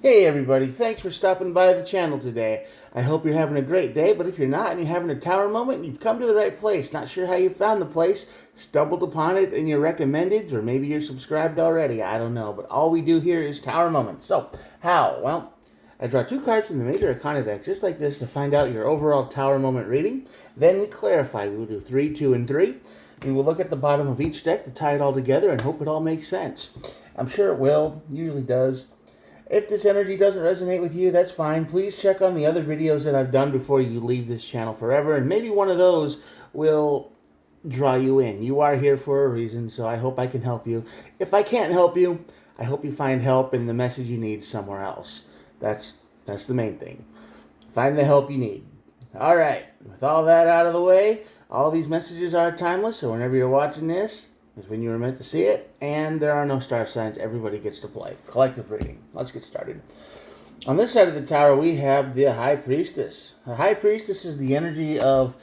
Hey everybody, thanks for stopping by the channel today. I hope you're having a great day, but if you're not and you're having a tower moment, you've come to the right place. Not sure how you found the place, stumbled upon it in your recommended, or maybe you're subscribed already, I don't know. But all we do here is tower moments. So, how? Well, I draw two cards from the Major Arcana deck, just like this, to find out your overall tower moment reading. Then we clarify. We will do 3, 2, and 3. We will look at the bottom of each deck to tie it all together and hope it all makes sense. I'm sure it will, usually does. If this energy doesn't resonate with you, that's fine. Please check on the other videos that I've done before you leave this channel forever, and maybe one of those will draw you in. You are here for a reason, so I hope I can help you. If I can't help you, I hope you find help in the message you need somewhere else. That's the main thing. Find the help you need. All right, with all that out of the way, all these messages are timeless, so whenever you're watching this, is when you were meant to see it, and there are no star signs. Everybody gets to play. Collective reading. Let's get started. On this side of the tower, we have the High Priestess. The High Priestess is the energy of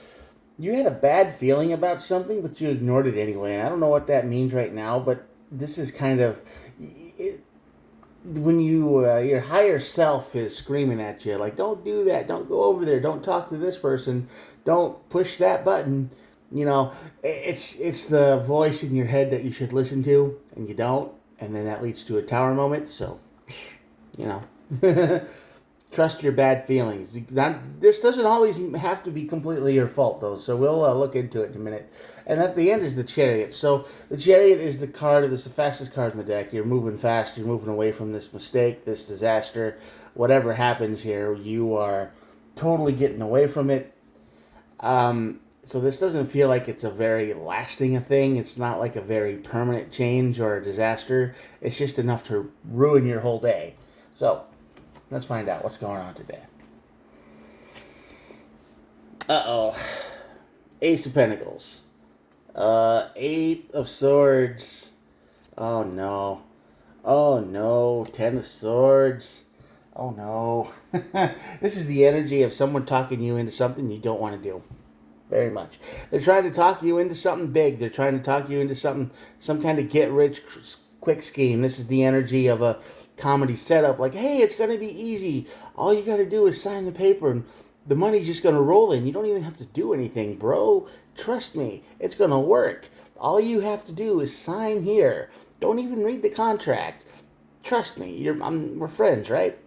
you had a bad feeling about something, but you ignored it anyway. And I don't know what that means right now, but this is kind of when your higher self is screaming at you, like, don't do that, don't go over there, don't talk to this person, don't push that button. You know, it's the voice in your head that you should listen to, and you don't, and then that leads to a tower moment. So, you know, trust your bad feelings. This doesn't always have to be completely your fault, though. So we'll look into it in a minute. And at the end is the Chariot. So the Chariot is the card. It's the fastest card in the deck. You're moving fast. You're moving away from this mistake, this disaster, whatever happens here. You are totally getting away from it. So this doesn't feel like it's a very lasting thing. It's not like a very permanent change or a disaster. It's just enough to ruin your whole day. So, let's find out what's going on today. Uh-oh. Ace of Pentacles. Eight of Swords. Oh, no. Oh, no. Ten of Swords. Oh, no. This is the energy of someone talking you into something you don't want to do. Very much. They're trying to talk you into something big. They're trying to talk you into some kind of get-rich-quick scheme. This is the energy of a comedy setup. Like, hey, it's going to be easy. All you got to do is sign the paper, and the money's just going to roll in. You don't even have to do anything, bro. Trust me. It's going to work. All you have to do is sign here. Don't even read the contract. Trust me. We're friends, right?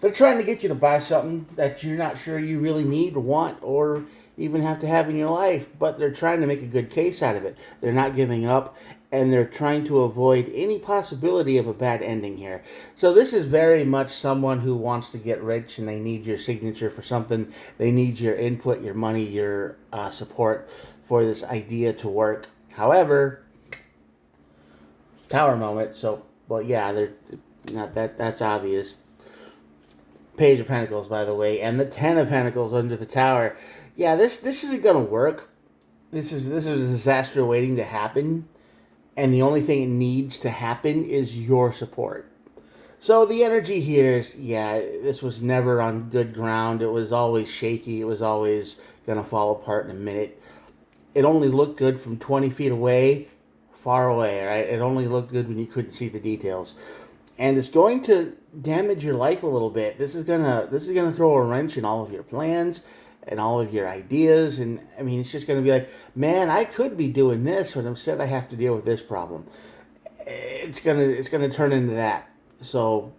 They're trying to get you to buy something that you're not sure you really need or want or even have to have in your life, but they're trying to make a good case out of it. They're not giving up, and they're trying to avoid any possibility of a bad ending here. So this is very much someone who wants to get rich, and they need your signature for something. They need your input, your money, your support for this idea to work. However, tower moment. So, well, yeah, they're not that's obvious. Page of Pentacles, by the way, and the Ten of Pentacles under the tower. Yeah, this isn't gonna work. This is a disaster waiting to happen, and the only thing it needs to happen is your support. So the energy here is, yeah, this was never on good ground. It was always shaky. It was always gonna fall apart in a minute. It only looked good from 20 feet away, far away, right? It only looked good when you couldn't see the details. And it's going to damage your life a little bit. This is gonna throw a wrench in all of your plans and all of your ideas. And I mean, it's just gonna be like, man, I could be doing this, but instead I have to deal with this problem. It's gonna turn into that. So,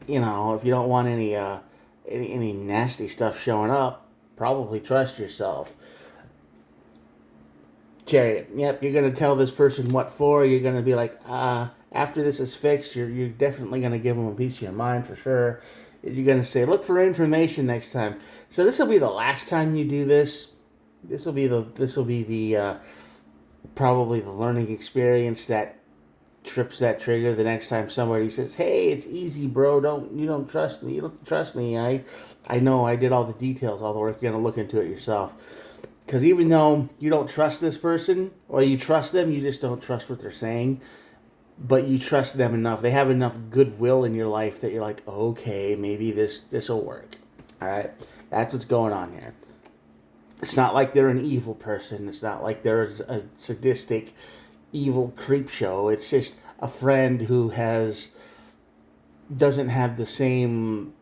you know, if you don't want any nasty stuff showing up, probably trust yourself. Chariot. Yep, you're gonna tell this person what for. You're gonna be like, after this is fixed, you're definitely going to give them a piece of your mind for sure. You're going to say, look for information next time. So this will be the last time you do this. This will be the probably the learning experience that trips that trigger the next time somebody says, hey, it's easy, bro. You don't trust me. You don't trust me. I know I did all the details, all the work. You're going to look into it yourself. Because even though you don't trust this person, or you trust them, you just don't trust what they're saying. But you trust them enough. They have enough goodwill in your life that you're like, okay, maybe this will work. All right? That's what's going on here. It's not like they're an evil person. It's not like they're a sadistic, evil creep show. It's just a friend who has doesn't have the same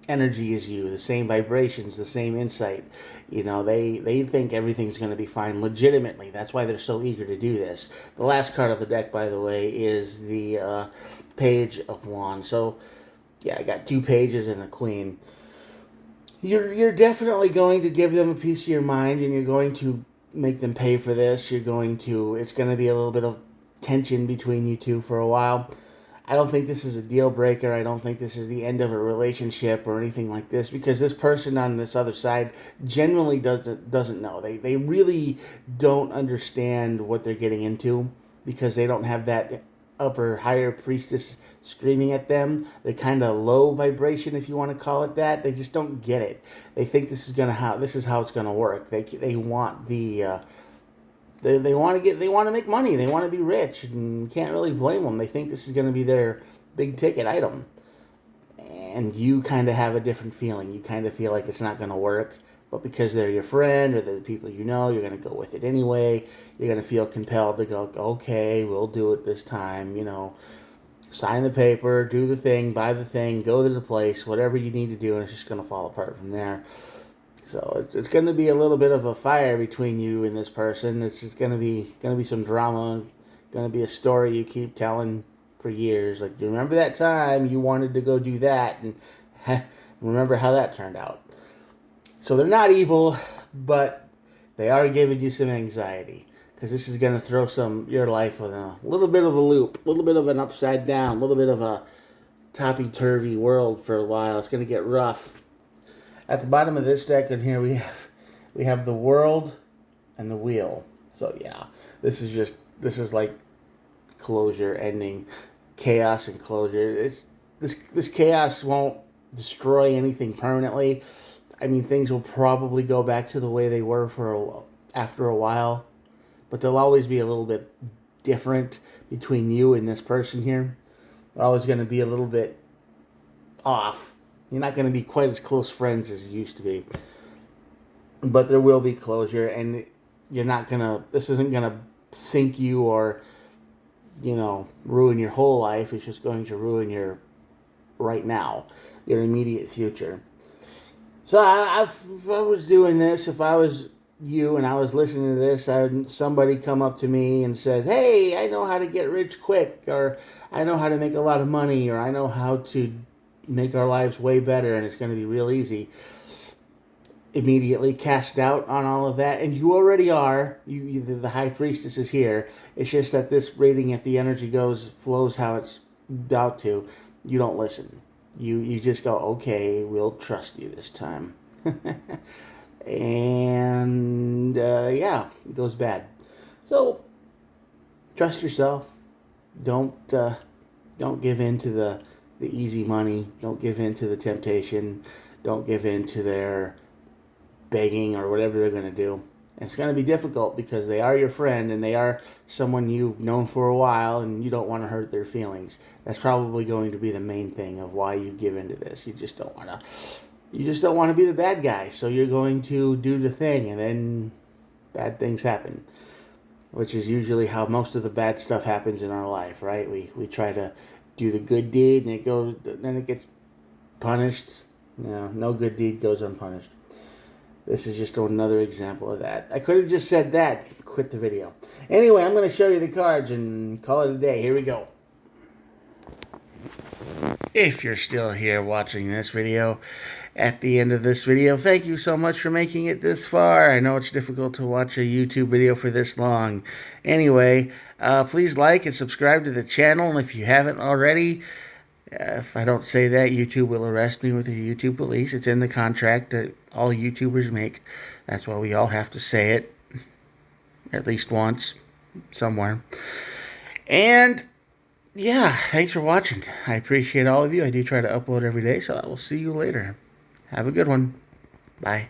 energy as you, the same vibrations, the same insight. You know, they think everything's going to be fine legitimately. That's why they're so eager to do this. The last card of the deck, by the way, is the Page of Wands. So, yeah, I got 2 pages and a queen. You're definitely going to give them a piece of your mind, and you're going to make them pay for this. It's going to be a little bit of tension between you two for a while. I don't think this is a deal breaker. I don't think this is the end of a relationship or anything like this, because this person on this other side genuinely doesn't know. They really don't understand what they're getting into, because they don't have that upper higher priestess screaming at them. They're kind of low vibration, if you want to call it that. They just don't get it. They think this is how it's gonna work. They want the they want to make money. They want to be rich, and you can't really blame them. They think this is going to be their big ticket item, and you kind of have a different feeling. You kind of feel like it's not going to work, but because they're your friend or the people you know, you're going to go with it anyway. You're going to feel compelled to go, okay, we'll do it this time. You know, sign the paper, do the thing, buy the thing, go to the place, whatever you need to do, and it's just going to fall apart from there. So it's going to be a little bit of a fire between you and this person. It's just going to be some drama, going to be a story you keep telling for years. Like, you remember that time you wanted to go do that, and remember how that turned out. So they're not evil, but they are giving you some anxiety, because this is going to throw your life in a little bit of a loop, a little bit of an upside down, a little bit of a topsy-turvy world for a while. It's going to get rough. At the bottom of this deck in here, we have the World and the Wheel. So yeah, this is like closure, ending, chaos and closure. This chaos won't destroy anything permanently. I mean, things will probably go back to the way they were after a while, but they'll always be a little bit different between you and this person here. They're always going to be a little bit off. You're not going to be quite as close friends as you used to be. But there will be closure, and this isn't going to sink you or, ruin your whole life. It's just going to ruin your right now, your immediate future. So if I was doing this, if I was you and I was listening to this, somebody come up to me and said, hey, I know how to get rich quick, or I know how to make a lot of money, or I know how to make our lives way better, and it's going to be real easy. Immediately cast doubt on all of that, and you already are. The high priestess is here. It's just that this rating, if the energy flows how it's out to, you don't listen. You just go, okay, we'll trust you this time. And yeah, it goes bad. So trust yourself. Don't give in to the easy money. Don't give in to the temptation. Don't give in to their begging or whatever they're going to do. And it's going to be difficult, because they are your friend and they are someone you've known for a while, and you don't want to hurt their feelings. That's probably going to be the main thing of why you give into this. You just don't want to be the bad guy. So you're going to do the thing, and then bad things happen, which is usually how most of the bad stuff happens in our life, right? We try to do the good deed, and then it gets punished. No good deed goes unpunished. This is just another example of that. I could have just said that, quit the video. Anyway, I'm going to show you the cards and call it a day. Here we go. If you're still here watching this video, at the end of this video, thank you so much for making it this far. I know it's difficult to watch a YouTube video for this long. Anyway, please like and subscribe to the channel, and if you haven't already, if I don't say that, YouTube will arrest me with the YouTube police. It's in the contract that all YouTubers make. That's why we all have to say it at least once somewhere. And yeah, thanks for watching. I appreciate all of you. I do try to upload every day, so I will see you later. Have a good one. Bye.